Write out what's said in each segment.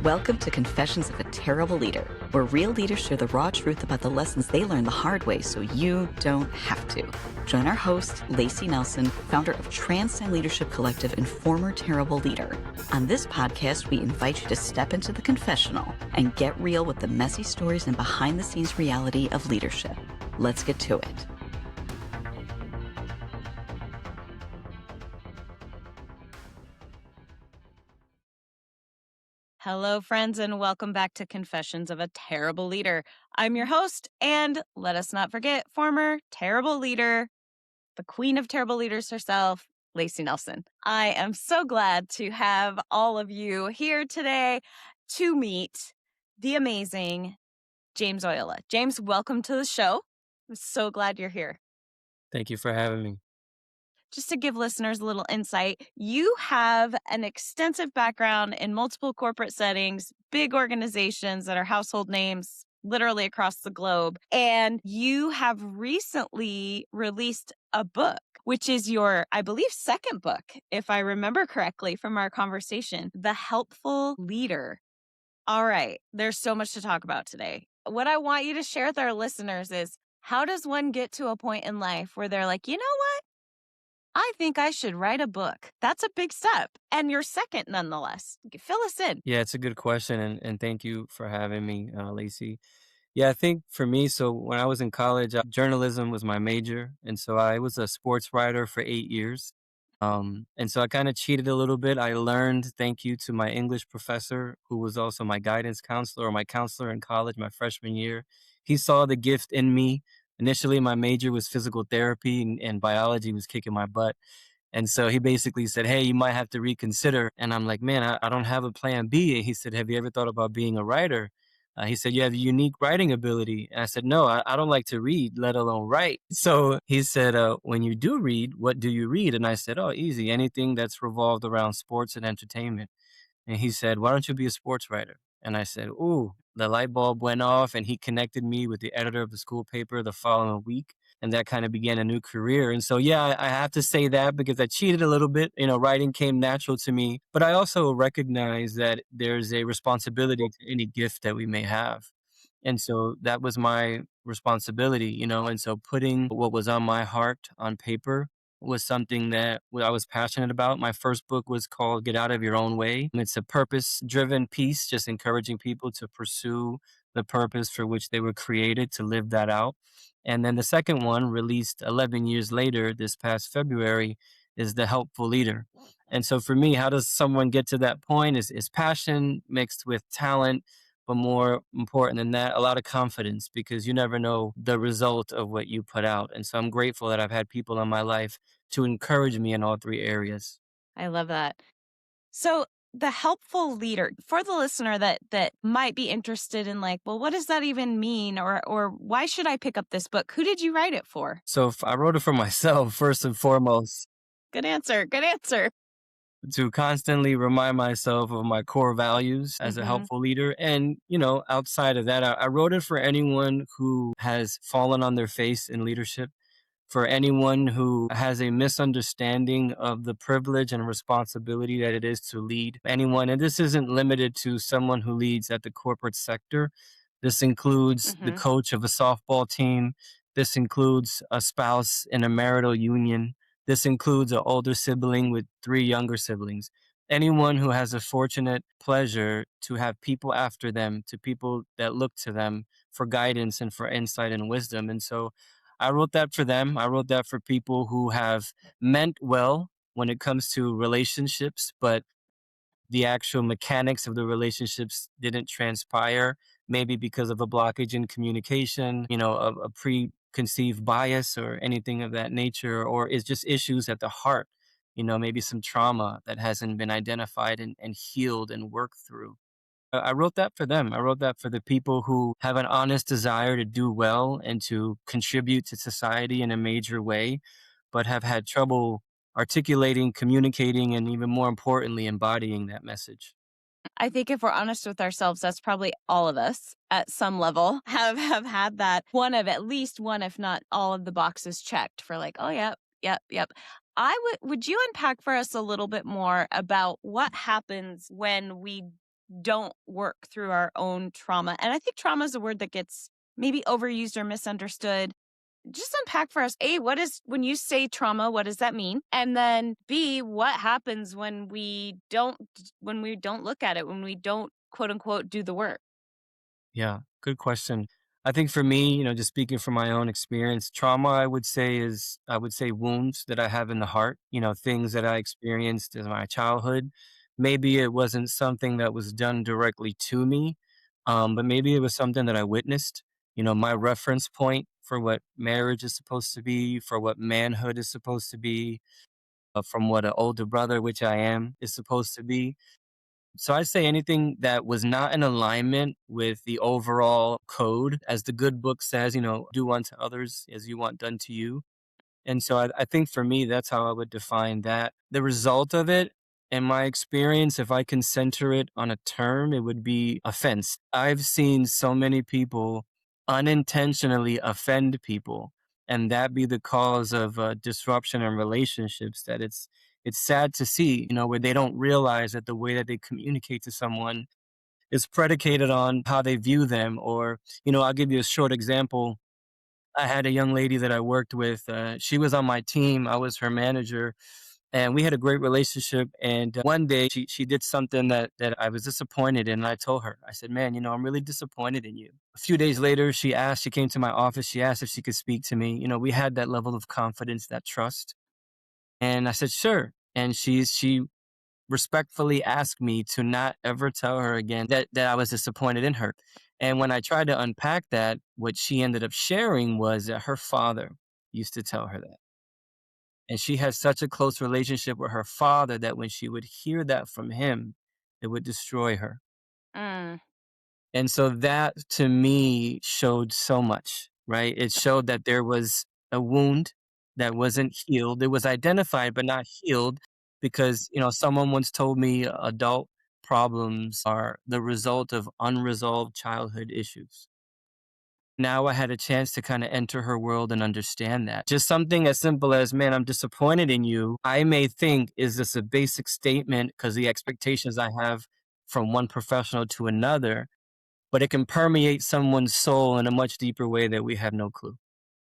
Welcome to Confessions of a Terrible Leader, where real leaders share the raw truth about the lessons they learned the hard way so you don't have to. Join our host, Lacey Nelson, founder of Transcend Leadership Collective and former terrible leader. On this podcast, we invite you to step into the confessional and get real with the messy stories and behind-the-scenes reality of leadership. Let's get to it. Hello, friends, and welcome back to Confessions of a Terrible Leader. I'm your host, and let us not forget, former terrible leader, the queen of terrible leaders herself, Lacey Nelson. I am so glad to have all of you here today to meet the amazing James Oyola. James, welcome to the show. I'm so glad you're here. Thank you for having me. Just to give listeners a little insight, you have an extensive background in multiple corporate settings, big organizations that are household names literally across the globe. And you have recently released a book, which is your, I believe, second book, if I remember correctly from our conversation, The Helpful Leader. All right, there's so much to talk about today. What I want you to share with our listeners is, how does one get to a point in life where they're like, you know what? I think I should write a book. That's a big step. And you're second nonetheless. Fill us in. Yeah, it's a good question, and thank you for having me, Lacey. Yeah, I think for me, so when I was in college, journalism was my major, and so I was a sports writer for 8 years. And so I kind of cheated a little bit. I learned, thank you to my English professor, who was also my guidance counselor or my counselor in college my freshman year. He saw the gift in me. Initially, my major was physical therapy, and biology was kicking my butt. And so he basically said, hey, you might have to reconsider. And I'm like, man, I don't have a plan B. And he said, have you ever thought about being a writer? He said, you have a unique writing ability. And I said, no, I don't like to read, let alone write. So he said, when you do read, what do you read? And I said, oh, easy, anything that's revolved around sports and entertainment. And he said, why don't you be a sports writer? And I said, ooh, the light bulb went off, and he connected me with the editor of the school paper the following week. And that kind of began a new career. And so, yeah, I have to say that because I cheated a little bit. You know, writing came natural to me. But I also recognize that there's a responsibility to any gift that we may have. And so that was my responsibility, you know, and so putting what was on my heart on paper was something that I was passionate about. My first book was called Get Out of Your Own Way. It's a purpose driven piece, just encouraging people to pursue the purpose for which they were created, to live that out. And then the second one, released 11 years later, this past February, is The Helpful Leader. And so for me, how does someone get to that point is passion mixed with talent, but more important than that, a lot of confidence, because you never know the result of what you put out. And so I'm grateful that I've had people in my life to encourage me in all three areas. I love that. So the helpful leader, for the listener that might be interested in like, well, what does that even mean? Or why should I pick up this book? Who did you write it for? So if I wrote it for myself, first and foremost, Good answer. Good answer. to constantly remind myself of my core values as a Mhm. helpful leader. And, you know, outside of that, I wrote it for anyone who has fallen on their face in leadership, for anyone who has a misunderstanding of the privilege and responsibility that it is to lead anyone. And this isn't limited to someone who leads at the corporate sector. This includes the Mhm. coach of a softball team. This includes a spouse in a marital union. This includes an older sibling with three younger siblings. Anyone who has a fortunate pleasure to have people after them, to people that look to them for guidance and for insight and wisdom. And so I wrote that for them. I wrote that for people who have meant well when it comes to relationships, but the actual mechanics of the relationships didn't transpire, maybe because of a blockage in communication, you know, a preconceived bias or anything of that nature, or it's just issues at the heart, you know, maybe some trauma that hasn't been identified and healed and worked through. I wrote that for them. I wrote that for the people who have an honest desire to do well and to contribute to society in a major way, but have had trouble articulating, communicating, and even more importantly, embodying that message. I think if we're honest with ourselves, that's probably all of us at some level have had that one of at least one, if not all of the boxes checked for like, oh, yep. Would you unpack for us a little bit more about what happens when we don't work through our own trauma. And I think trauma is a word that gets maybe overused or misunderstood. Just unpack for us, A, what is, when you say trauma, what does that mean? And then B, what happens when we don't look at it, when we don't quote unquote do the work? Yeah, good question. I think for me, just speaking from my own experience, trauma, I would say wounds that I have in the heart, things that I experienced in my childhood. Maybe it wasn't something that was done directly to me, but maybe it was something that I witnessed. My reference point for what marriage is supposed to be, for what manhood is supposed to be, from what an older brother, which I am, is supposed to be. So I'd say anything that was not in alignment with the overall code, as the good book says, do unto others as you want done to you. And so I think for me, that's how I would define that. The result of it, in my experience, if I can center it on a term, it would be offense. I've seen so many people unintentionally offend people, and that be the cause of disruption in relationships. That it's sad to see, where they don't realize that the way that they communicate to someone is predicated on how they view them. Or, I'll give you a short example. I had a young lady that I worked with. She was on my team. I was her manager, and we had a great relationship. And one day, she did something that I was disappointed in. And I told her, I said, "Man, I'm really disappointed in you." A few days later, she came to my office. She asked if she could speak to me. We had that level of confidence, that trust, and I said, "Sure." And she respectfully asked me to not ever tell her again that I was disappointed in her. And when I tried to unpack that, what she ended up sharing was that her father used to tell her that. And she had such a close relationship with her father that when she would hear that from him, it would destroy her. Mm, And so that to me showed so much, right? It showed that there was a wound that wasn't healed. It was identified but not healed because, someone once told me adult problems are the result of unresolved childhood issues. Now I had a chance to kind of enter her world and understand that. Just something as simple as, man, I'm disappointed in you. I may think, is this a basic statement because the expectations I have from one professional to another, but it can permeate someone's soul in a much deeper way that we have no clue.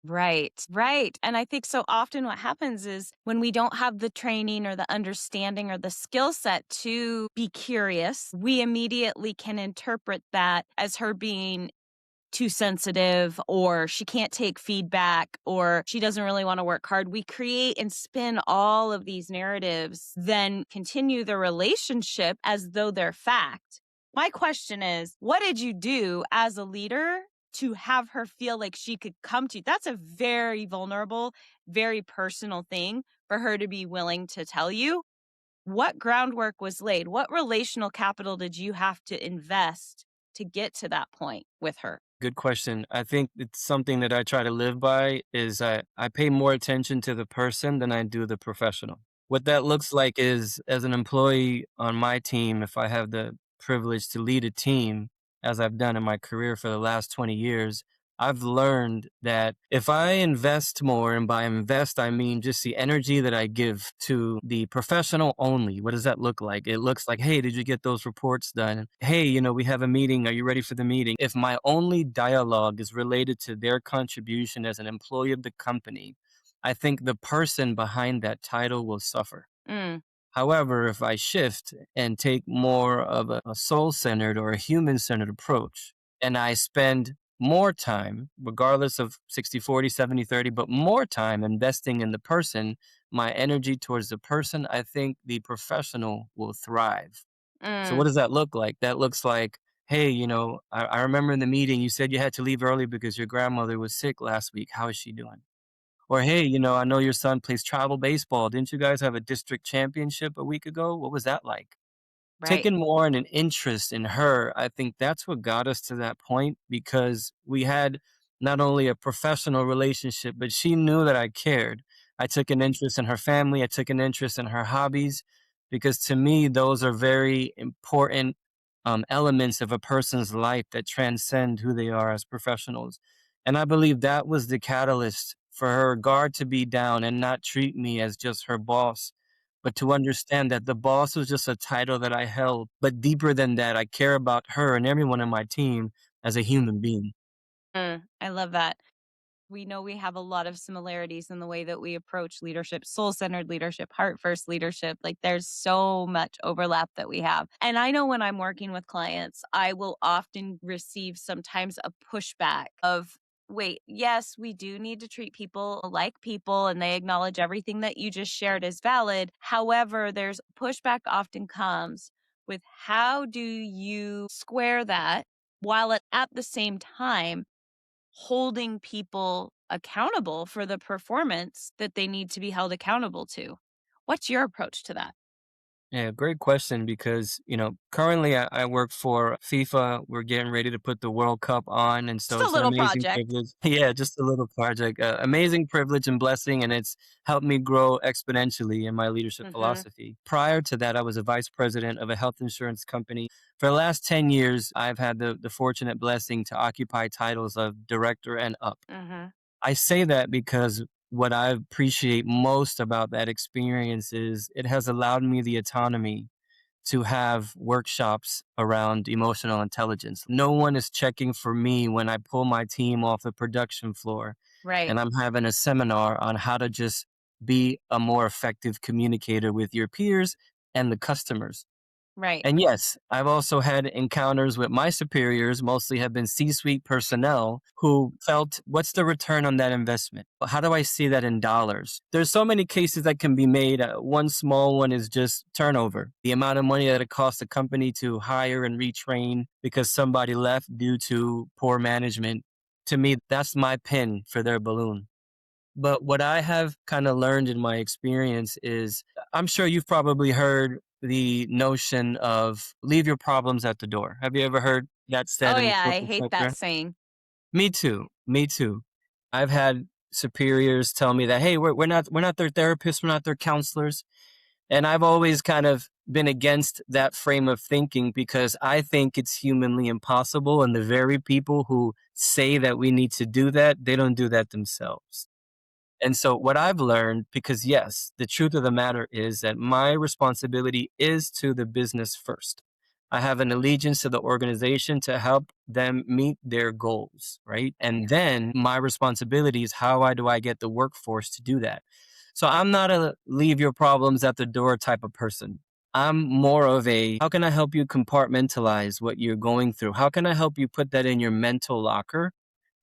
right, right. And I think so often what happens is when we don't have the training or the understanding or the skill set to be curious, we immediately can interpret that as her being too sensitive, or she can't take feedback, or she doesn't really want to work hard. We create and spin all of these narratives, then continue the relationship as though they're fact. My question is, what did you do as a leader to have her feel like she could come to you? That's a very vulnerable, very personal thing for her to be willing to tell you. What groundwork was laid? What relational capital did you have to invest to get to that point with her? Good question. I think it's something that I try to live by is I pay more attention to the person than I do the professional. What that looks like is as an employee on my team, if I have the privilege to lead a team, as I've done in my career for the last 20 years, I've learned that if I invest more, and by invest, I mean just the energy that I give to the professional only. What does that look like? It looks like, hey, did you get those reports done? Hey, we have a meeting. Are you ready for the meeting? If my only dialogue is related to their contribution as an employee of the company, I think the person behind that title will suffer. Mm, However, if I shift and take more of a soul centered or a human centered approach, and I spend more time, regardless of 60/40, 70/30, but more time investing in the person, my energy towards the person, I think the professional will thrive. So, what mm. does that look like? That looks like, hey, I remember in the meeting you said you had to leave early because your grandmother was sick last week. How is she doing? Or, hey, I know your son plays travel baseball. Didn't you guys have a district championship a week ago? What was that like? Right. Taking more in an interest in her, I think that's what got us to that point because we had not only a professional relationship, but she knew that I cared. I took an interest in her family. I took an interest in her hobbies because to me, those are very important elements of a person's life that transcend who they are as professionals. And I believe that was the catalyst for her guard to be down and not treat me as just her boss, but to understand that the boss was just a title that I held. But deeper than that, I care about her and everyone on my team as a human being. I love that. We know we have a lot of similarities in the way that we approach leadership, soul centered leadership, heart first leadership. Like there's so much overlap that we have. And I know when I'm working with clients, I will often receive sometimes a pushback of, wait, yes, we do need to treat people like people and they acknowledge everything that you just shared is valid. However, there's pushback often comes with how do you square that while at the same time holding people accountable for the performance that they need to be held accountable to. What's your approach to that? Yeah, great question because, currently I work for FIFA. We're getting ready to put the World Cup on. And Just so a it's an little amazing project. privilege. Yeah, just a little project. Amazing privilege and blessing. And it's helped me grow exponentially in my leadership Mhm. philosophy. Prior to that, I was a vice president of a health insurance company. For the last 10 years, I've had the fortunate blessing to occupy titles of director and up. Mhm. I say that because what I appreciate most about that experience is it has allowed me the autonomy to have workshops around emotional intelligence. No one is checking for me when I pull my team off the production floor Right. and I'm having a seminar on how to just be a more effective communicator with your peers and the customers. Right. And yes, I've also had encounters with my superiors, mostly have been C suite personnel who felt, what's the return on that investment? How do I see that in dollars? There's so many cases that can be made. One small one is just turnover. The amount of money that it costs a company to hire and retrain because somebody left due to poor management. To me, that's my pin for their balloon. But what I have kind of learned in my experience is I'm sure you've probably heard the notion of leave your problems at the door. Have you ever heard that said Oh in the yeah, I corporate hate that sector? saying. Me too. Me too. I've had superiors tell me that, hey, we're not their therapists, we're not their counselors. And I've always kind of been against that frame of thinking because I think it's humanly impossible. And the very people who say that we need to do that, they don't do that themselves. And so what I've learned, because yes, the truth of the matter is that my responsibility is to the business first. I have an allegiance to the organization to help them meet their goals, right? And then my responsibility is do I get the workforce to do that? So I'm not a leave your problems at the door type of person. I'm more of a how can I help you compartmentalize what you're going through? How can I help you put that in your mental locker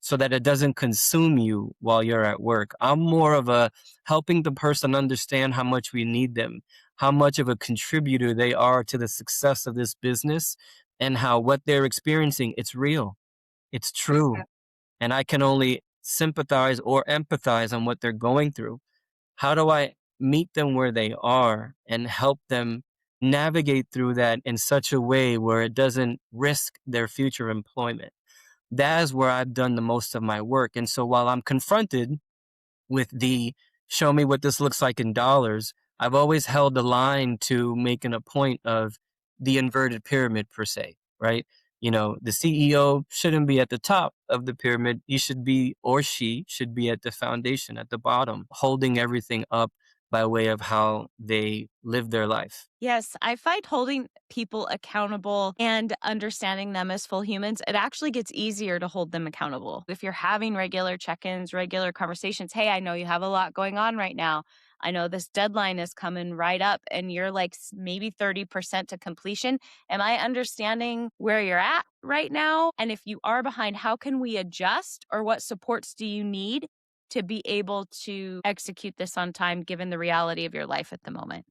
so that it doesn't consume you while you're at work? I'm more of a helping the person understand how much we need them, how much of a contributor they are to the success of this business, and how what they're experiencing, it's real, it's true. And I can only sympathize or empathize on what they're going through. How do I meet them where they are and help them navigate through that in such a way where it doesn't risk their future employment? That is where I've done the most of my work. And so while I'm confronted with the show me what this looks like in dollars, I've always held the line to making a point of the inverted pyramid per se, right? The CEO shouldn't be at the top of the pyramid. He should be, or she should be at the foundation, at the bottom, holding everything up by way of how they live their life. Yes, I find holding people accountable and understanding them as full humans, it actually gets easier to hold them accountable. If you're having regular check ins, regular conversations, hey, I know you have a lot going on right now. I know this deadline is coming right up and you're like maybe 30% to completion. Am I understanding where you're at right now? And if you are behind, how can we adjust or what supports do you need to be able to execute this on time given the reality of your life at the moment?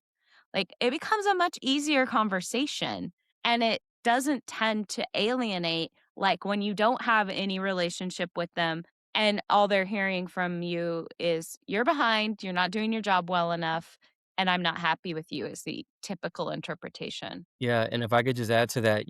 Like it becomes a much easier conversation and it doesn't tend to alienate like when you don't have any relationship with them and all they're hearing from you is you're behind, you're not doing your job well enough, and I'm not happy with you is the typical interpretation. Yeah. And if I could just add to that,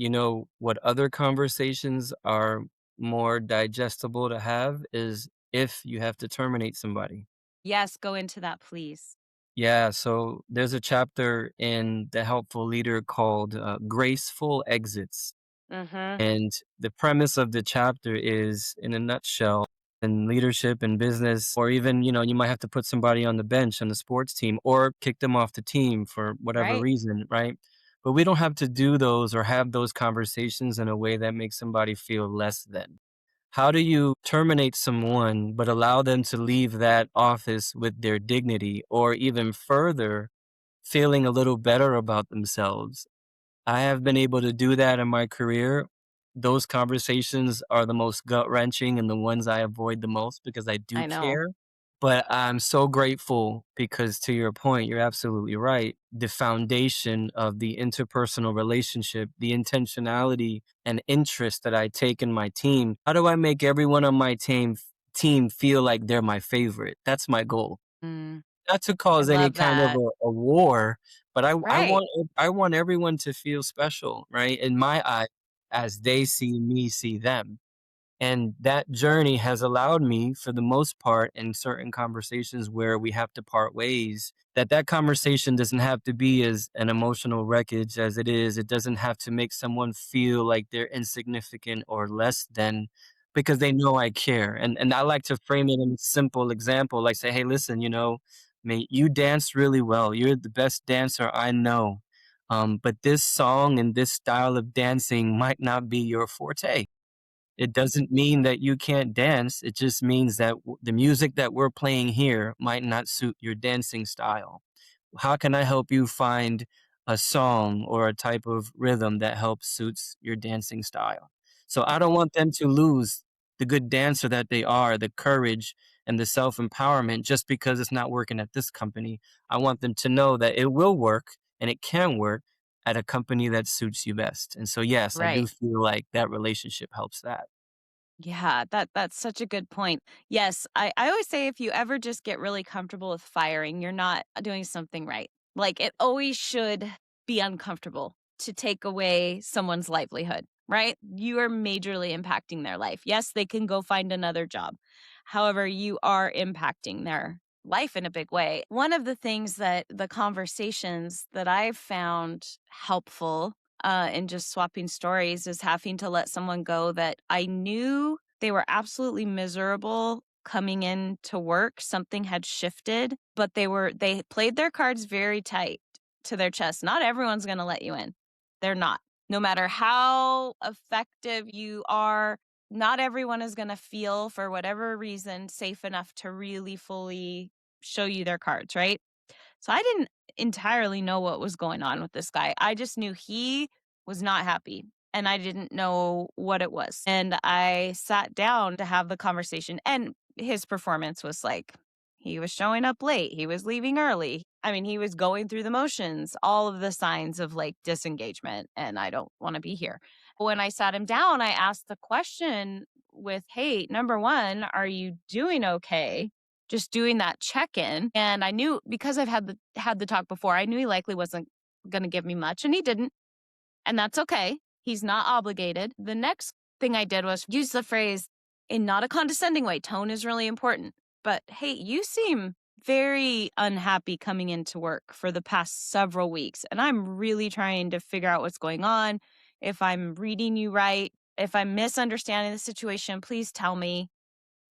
what other conversations are more digestible to have is if you have to terminate somebody. Yes, go into that, please. Yeah, so there's a chapter in The Helpful Leader called Graceful Exits. Mhm. And the premise of the chapter is, in a nutshell, in leadership and business, or even, you might have to put somebody on the bench on the sports team or kick them off the team for whatever Right. reason, right? But we don't have to do those or have those conversations in a way that makes somebody feel less than. How do you terminate someone but allow them to leave that office with their dignity, or even further, feeling a little better about themselves? I have been able to do that in my career. Those conversations are the most gut wrenching and the ones I avoid the most because I do I know. care. But I'm so grateful because, to your point, you're absolutely right. The foundation of the interpersonal relationship, the intentionality and interest that I take in my team. How do I make everyone on my team feel like they're my favorite? That's my goal. Mm, Not to I cause any love kind of that. a war, but Right. I want everyone to feel special, right? In my eyes, as they see me see them. And that journey has allowed me, for the most part, in certain conversations where we have to part ways, that conversation doesn't have to be as an emotional wreckage as it is. It doesn't have to make someone feel like they're insignificant or less than, because they know I care. And I like to frame it in a simple example, like say, hey, listen, mate, you dance really well. You're the best dancer I know. But this song and this style of dancing might not be your forte. It doesn't mean that you can't dance. It just means that the music that we're playing here might not suit your dancing style. How can I help you find a song or a type of rhythm that helps suits your dancing style? So I don't want them to lose the good dancer that they are, the courage and the self-empowerment just because it's not working at this company. I want them to know that it will work and it can work at a company that suits you best. And so yes, I do Right. feel like that relationship helps that. Yeah, that's such a good point. Yes, I always say if you ever just get really comfortable with firing, you're not doing something right. Like it always should be uncomfortable to take away someone's livelihood, right? You are majorly impacting their life. Yes, they can go find another job. However, you are impacting their life in a big way. One of the things that the conversations that I've found helpful and just swapping stories is having to let someone go that I knew they were absolutely miserable coming in to work. Something had shifted, but they played their cards very tight to their chest. Not everyone's going to let you in. They're not. No matter how effective you are, not everyone is going to feel, for whatever reason, safe enough to really fully show you their cards, right? So I didn't entirely know what was going on with this guy. I just knew he was not happy and I didn't know what it was. And I sat down to have the conversation, and his performance was like he was showing up late, he was leaving early. I mean, he was going through the motions, all of the signs of like disengagement, and I don't want to be here. When I sat him down, I asked the question with, "Hey, number 1, are you doing okay?" Just doing that check-in, and I knew because I've had the talk before, I knew he likely wasn't gonna give me much, and he didn't, and that's okay. He's not obligated. The next thing I did was use the phrase in not a condescending way. Tone is really important. But, "Hey, you seem very unhappy coming into work for the past several weeks, and I'm really trying to figure out what's going on. If I'm reading you right, if I'm misunderstanding the situation, please tell me,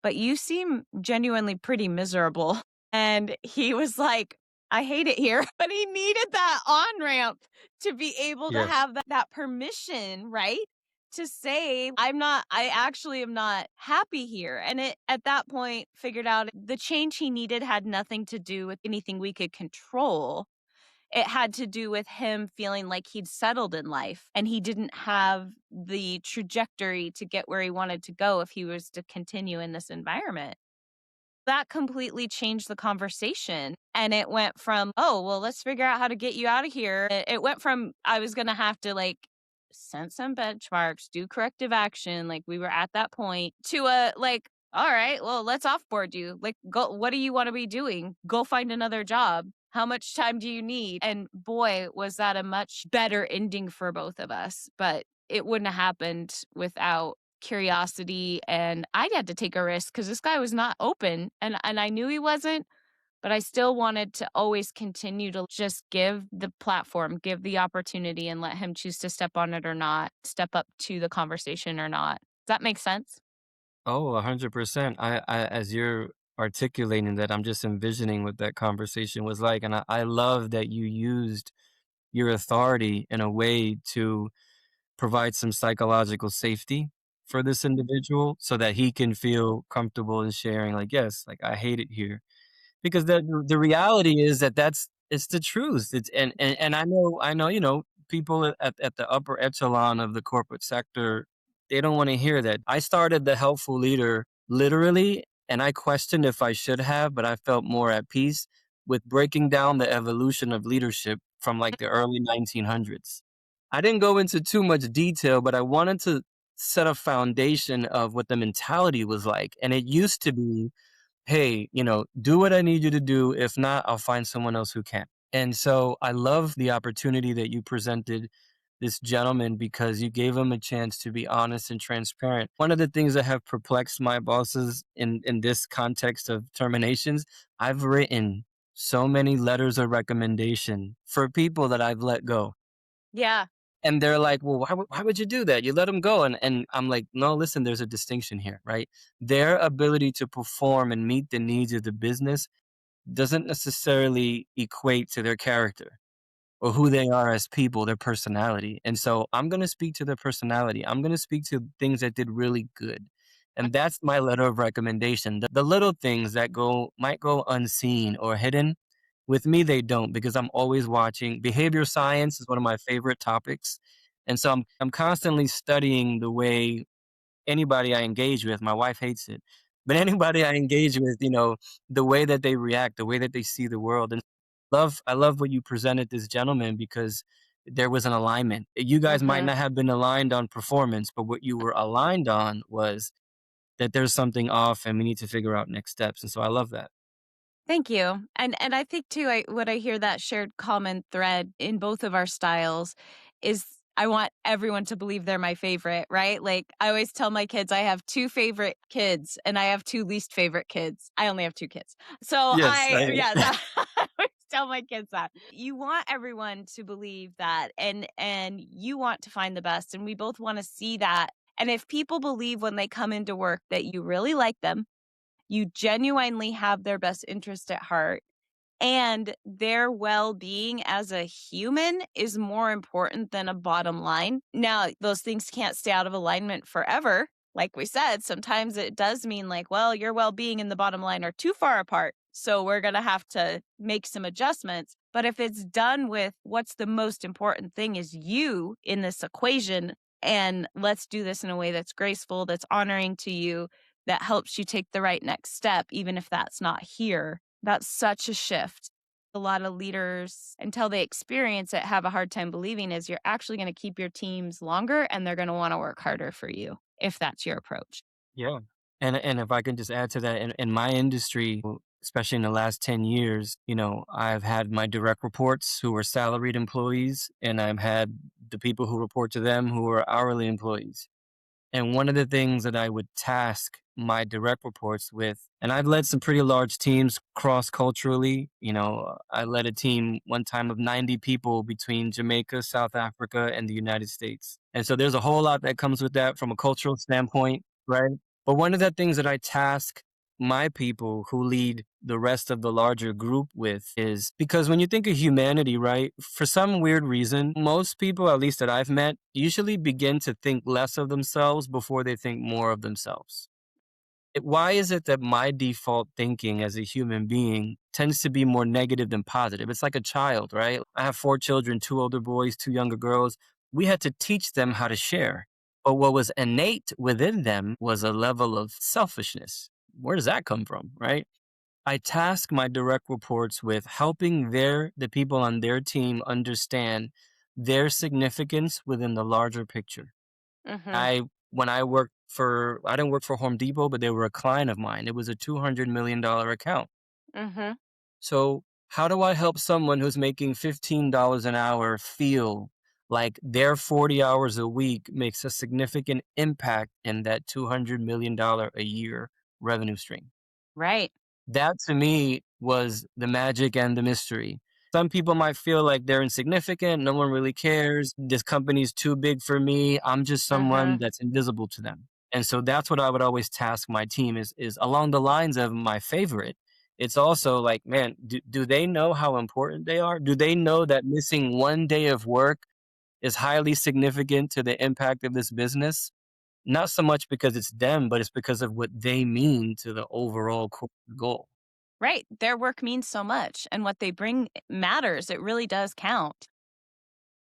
but you seem genuinely pretty miserable." And he was like, I hate it here. But he needed that on ramp to be able to Yes. have that permission, right? To say, I actually am not happy here. And it, at that point, figured out the change he needed had nothing to do with anything we could control. It had to do with him feeling like he'd settled in life and he didn't have the trajectory to get where he wanted to go if he was to continue in this environment. That completely changed the conversation, and it went from, "Oh, well, let's figure out how to get you out of here." It went from I was gonna have to, like, set some benchmarks, do corrective action, like, we were at that point, to a, like, "Alright, well, let's offboard you. Like, go what do you wanna be doing? Go find another job. How much time do you need?" And boy, was that a much better ending for both of us, but it wouldn't have happened without curiosity, and I had to take a risk because this guy was not open, and I knew he wasn't, but I still wanted to always continue to just give the platform, give the opportunity, and let him choose to step on it or not, step up to the conversation or not. Does that make sense? Oh, 100%. As you're articulating that, I'm just envisioning what that conversation was like. And I love that you used your authority in a way to provide some psychological safety for this individual so that he can feel comfortable in sharing, like, yes, like, I hate it here. Because the reality is that it's the truth. It's and I know, people at the upper echelon of the corporate sector, they don't wanna hear that. I started the Helpful Leader literally, and I questioned if I should have, but I felt more at peace with breaking down the evolution of leadership from, like, the early 1900s. I didn't go into too much detail, but I wanted to set a foundation of what the mentality was like, and it used to be, hey, do what I need you to do. If not, I'll find someone else who can. And so I love the opportunity that you presented this gentleman because you gave him a chance to be honest and transparent. One of the things that have perplexed my bosses in this context of terminations, I've written so many letters of recommendation for people that I've let go. Yeah. And they're like, "Well, why would you do that? You let them go." And I'm like, "No, listen, there's a distinction here, right? Their ability to perform and meet the needs of the business doesn't necessarily equate to their character or who they are as people, their personality. And so I'm going to speak to their personality. I'm going to speak to things that did really good. And that's my letter of recommendation. The little things that might go unseen or hidden, with me they don't because I'm always watching. Behavior science is one of my favorite topics. And so I'm constantly studying the way anybody I engage with, my wife hates it, but anybody I engage with, the way that they react, the way that they see the world. And I love what you presented this gentleman because there was an alignment. You guys might Mhm. not have been aligned on performance, but what you were aligned on was that there's something off and we need to figure out next steps. And so I love that. Thank you. And I think too, what I hear that shared common thread in both of our styles is I want everyone to believe they're my favorite, right? Like I always tell my kids I have two favorite kids and I have two least favorite kids. I only have two kids. So Yes, yeah, that, I always tell my kids that. You want everyone to believe that and you want to find the best and we both want to see that. And if people believe when they come into work that you really like them, you genuinely have their best interest at heart, and their well-being as a human is more important than a bottom line. Now, those things can't stay out of alignment forever. Like we said, sometimes it does mean like, well, your well-being and the bottom line are too far apart. So we're going to have to make some adjustments. But if it's done with what's the most important thing is you in this equation, and let's do this in a way that's graceful, that's honoring to you, that helps you take the right next step, even if that's not here. That's such a shift. A lot of leaders, until they experience it, have a hard time believing is you're actually going to keep your teams longer and they're going to want to work harder for you if that's your approach. Yeah. And if I can just add to that, in my industry, especially in the last 10 years, I've had my direct reports who are salaried employees, and I've had the people who report to them who are hourly employees. And one of the things that I would task my direct reports with, and I've led some pretty large teams cross culturally. I led a team one time of 90 people between Jamaica, South Africa, and the United States. And so there's a whole lot that comes with that from a cultural standpoint, right? But one of the things that I task my people who lead the rest of the larger group with is because when you think of humanity, right, for some weird reason, most people, at least that I've met, usually begin to think less of themselves before they think more of themselves. Why is it that my default thinking as a human being tends to be more negative than positive? It's like a child, right? I have four children, two older boys, two younger girls. We had to teach them how to share. But what was innate within them was a level of selfishness. Where does that come from, right? I task my direct reports with helping the people on their team understand their significance within the larger picture. Mhm. I when I didn't work for Home Depot, but they were a client of mine. It was a $200 million account. Mhm. So how do I help someone who's making $15 an hour feel like their 40 hours a week makes a significant impact in that $200 million a year revenue stream? Right. That to me was the magic and the mystery. Some people might feel like they're insignificant, no one really cares, this company's too big for me, I'm just someone Mhm. that's invisible to them. And so that's what I would always task my team is along the lines of my favorite. It's also like, man, do they know how important they are? Do they know that missing 1 day of work is highly significant to the impact of this business? Not so much because it's them, but it's because of what they mean to the overall corporate goal. Right. Their work means so much and what they bring matters. It really does count.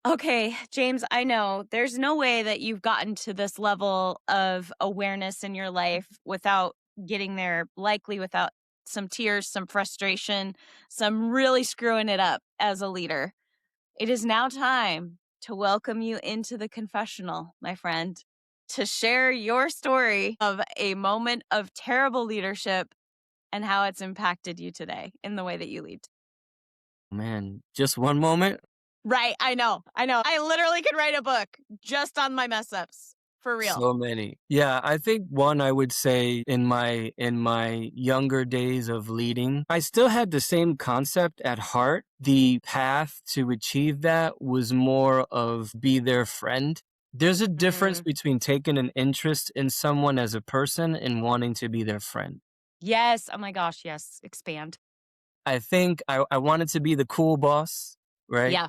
Okay, James, I know there's no way that you've gotten to this level of awareness in your life without getting there, likely without some tears, some frustration, some really screwing it up as a leader. It is now time to welcome you into the confessional, my friend, to share your story of a moment of terrible leadership and how it's impacted you today in the way that you lead. Man, just one moment. Right, I know, I know. I literally could write a book just on my mess ups, for real. So many. Yeah, I think one I would say in my younger days of leading, I still had the same concept at heart. The path to achieve that was more of be their friend. There's a difference Mm, between taking an interest in someone as a person and wanting to be their friend. yes, oh my gosh, yes, expand. I think I wanted to be the cool boss, right? Yeah,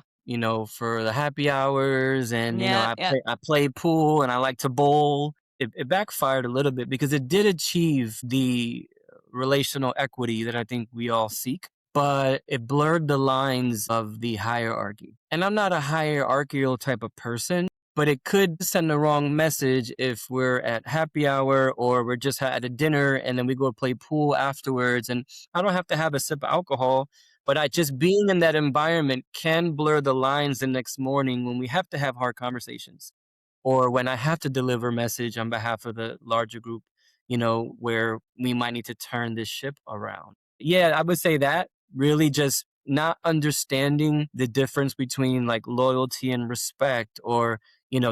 For the happy hours and, yeah, I yeah, play pool and I like to bowl. It backfired a little bit because it did achieve the relational equity that I think we all seek, but it blurred the lines of the hierarchy. And I'm not a hierarchical type of person, but it could send the wrong message if we're at happy hour or we're just at a dinner and then we go play pool afterwards. And I don't have to have a sip of alcohol, but I just being in that environment can blur the lines the next morning when we have to have hard conversations or when I have to deliver a message on behalf of the larger group, where we might need to turn this ship around. Yeah, I would say that really just not understanding the difference between like loyalty and respect or,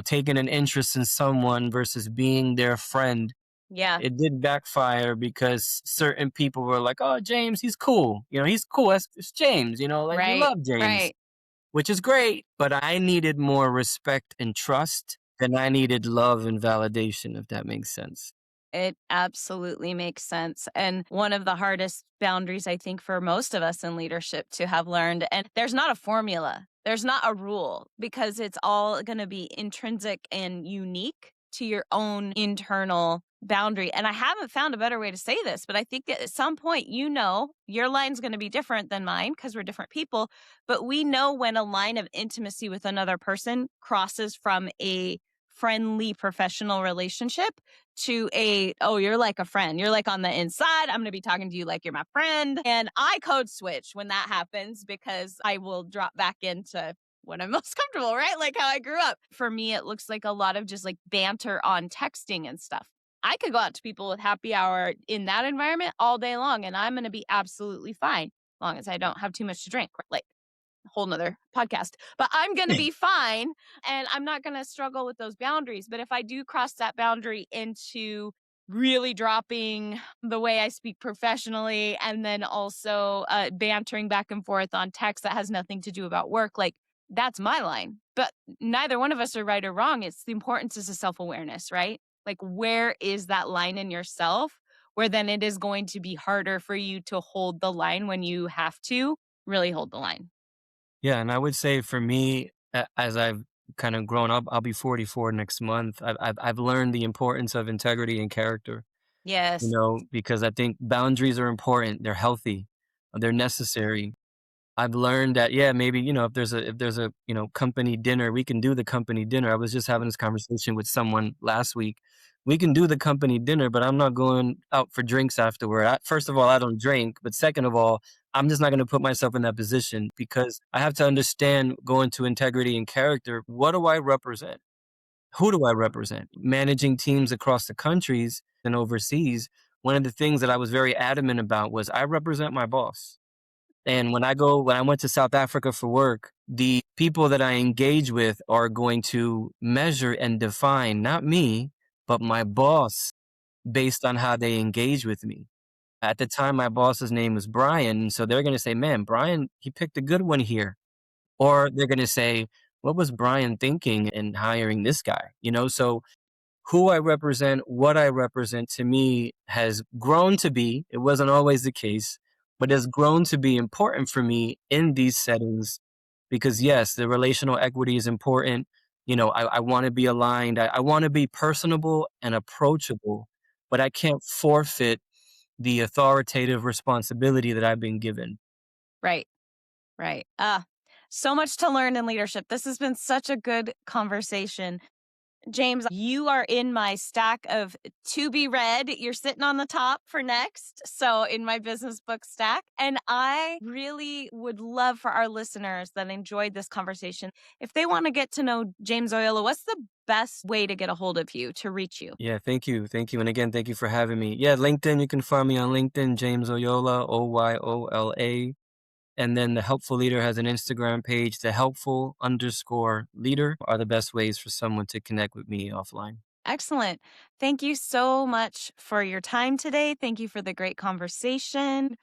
taking an interest in someone versus being their friend. yeah, It did backfire because certain people were like, "Oh, James, he's cool. He's cool. It's James. Like we right, love James, right. which is great." But I needed more respect and trust than I needed love and validation, if that makes sense. It absolutely makes sense. And one of the hardest boundaries, I think, for most of us in leadership to have learned, and there's not a formula, there's not a rule because it's all going to be intrinsic and unique to your own internal boundary. And I haven't found a better way to say this, but I think that at some point, your line's going to be different than mine because we're different people. But we know when a line of intimacy with another person crosses from a friendly professional relationship to oh, you're like a friend. You're like on the inside. I'm going to be talking to you like you're my friend. And I code switch when that happens because I will drop back into what I'm most comfortable, right? Like how I grew up. For me, it looks like a lot of just like banter on texting and stuff. I could go out to people with happy hour in that environment all day long, and I'm going to be absolutely fine as long as I don't have too much to drink. Like, whole nother podcast, but I'm going to be fine and I'm not going to struggle with those boundaries. But if I do cross that boundary into really dropping the way I speak professionally and then also bantering back and forth on text that has nothing to do about work, like that's my line. But neither one of us are right or wrong. It's the importance is a self-awareness, right? Like where is that line in yourself where then it is going to be harder for you to hold the line when you have to really hold the line. Yeah, and I would say for me, as I've kind of grown up, I'll be 44 next month. I've learned the importance of integrity and character. Yes. Because I think boundaries are important. They're healthy. They're necessary. I've learned that, yeah, maybe, if there's a company dinner, we can do the company dinner. I was just having this conversation with someone last week. We can do the company dinner, but I'm not going out for drinks afterward. First of all, I don't drink, but second of all, I'm just not going to put myself in that position because I have to understand going to integrity and character. What do I represent? Who do I represent? Managing teams across the countries and overseas, one of the things that I was very adamant about was I represent my boss. And when I went to South Africa for work, the people that I engage with are going to measure and define not me, but my boss based on how they engage with me. At the time, my boss's name was Brian. So they're going to say, man, Brian, he picked a good one here. Or they're going to say, what was Brian thinking in hiring this guy? So who I represent, what I represent to me has grown to be, it wasn't always the case, but has grown to be important for me in these settings because yes, the relational equity is important. I want to be aligned. I want to be personable and approachable, but I can't forfeit the authoritative responsibility that I've been given. Right. Right. So much to learn in leadership. This has been such a good conversation. James, you are in my stack of to be read. You're sitting on the top for next. So, in my business book stack. And I really would love for our listeners that enjoyed this conversation, if they want to get to know James Oyola, what's the best way to get a hold of you, to reach you? Yeah, thank you. Thank you. And again, thank you for having me. Yeah, LinkedIn, you can find me on LinkedIn, James Oyola, Oyola. And then the Helpful Leader has an Instagram page. The helpful_leader are the best ways for someone to connect with me offline. Excellent. Thank you so much for your time today. Thank you for the great conversation.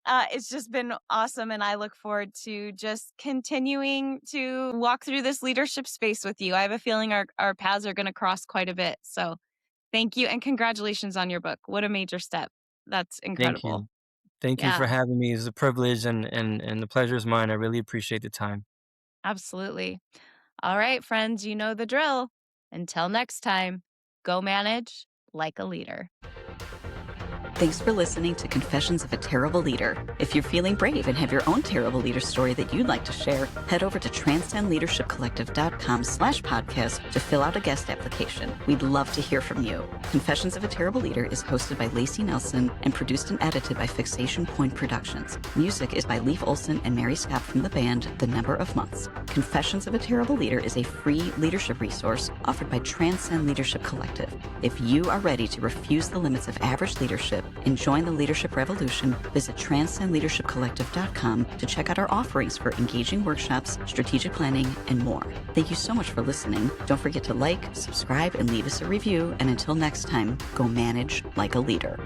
It's just been awesome. And I look forward to just continuing to walk through this leadership space with you. I have a feeling our paths are going to cross quite a bit. So thank you. And congratulations on your book. What a major step. That's Thank incredible. you. Thank you Yeah, for having me. It's a privilege and the pleasure is mine. I really appreciate the time. absolutely. All right, friends, you know the drill. Until next time, go manage like a leader. Thanks for listening to Confessions of a Terrible Leader. If you're feeling brave and have your own terrible leader story that you'd like to share, head over to transcendleadershipcollective.com/podcast to fill out a guest application. We'd love to hear from you. Confessions of a Terrible Leader is hosted by Lacey Nelson and produced and edited by Fixation Point Productions. Music is by Leif Olson and Mary Scott from the band The Number of Months. Confessions of a Terrible Leader is a free leadership resource offered by Transcend Leadership Collective. If you are ready to refuse the limits of average leadership and join the leadership revolution, visit transcendleadershipcollective.com to check out our offerings for engaging workshops, strategic planning, and more. Thank you so much for listening. Don't forget to like, subscribe, and leave us a review. And until next time, go manage like a leader.